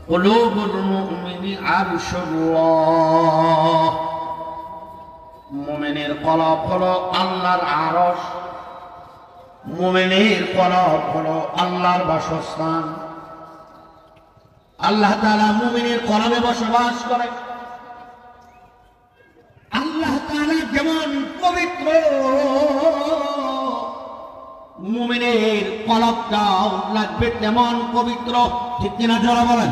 কুলুবুল মুমিনি আরশুল্লাহ। মুমিনের কলব হলো আল্লাহর আরশ, মুমিনের কলব হলো আল্লাহর বাসস্থান। আল্লাহ তাআলা মুমিনের কলবে বসবাস করে। আল্লাহ তাআলা যেমন পবিত্র, মুমিনের কলবটাও লাগবে তেমন পবিত্র। ঠিক কিনা যারা বলেন?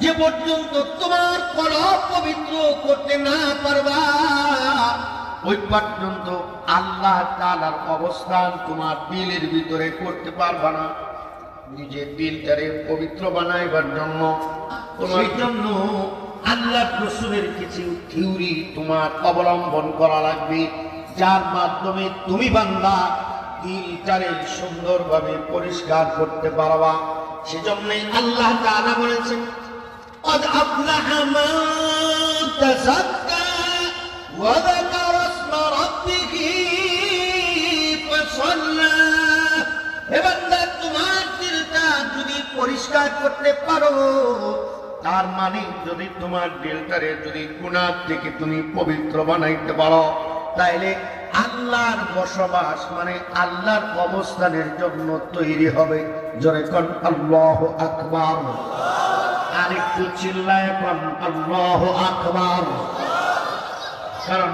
যে পর্যন্ত তোমার কলব পবিত্র করতে না পারবা, ওই পর্যন্ত আল্লাহ তাআলার অবস্থান তোমার দিলের ভিতরে করতে পারবা না। নিজের দিলটারে পবিত্র বানাইবার জন্য, সেই জন্য আল্লাহ রাসূলের কিছু থিওরি তোমার অবলম্বন করা লাগবে, যার মাধ্যমে তুমি বান্দা দিলটারে সুন্দরভাবে পরিষ্কার করতে পারবা। সেজন্যই আল্লাহ তাআলা বলেছেন, قد أفلح من تزكى وذكر اسم ربه فصلى। হে বান্দা, তোমার দিলটা যদি পরিষ্কার করতে পারো, তার মানে যদি তোমার দিলটারে যদি গুনাহ থেকে তুমি পবিত্র বানাইতে পারো, তাইলে আল্লাহর বসবাস মানে আল্লাহর অবস্থানের জন্য তৈরি হবে। জোরে কোন আল্লাহু আকবার। আরেকটু চিল্লায় কোন আল্লাহু আকবার। কারণ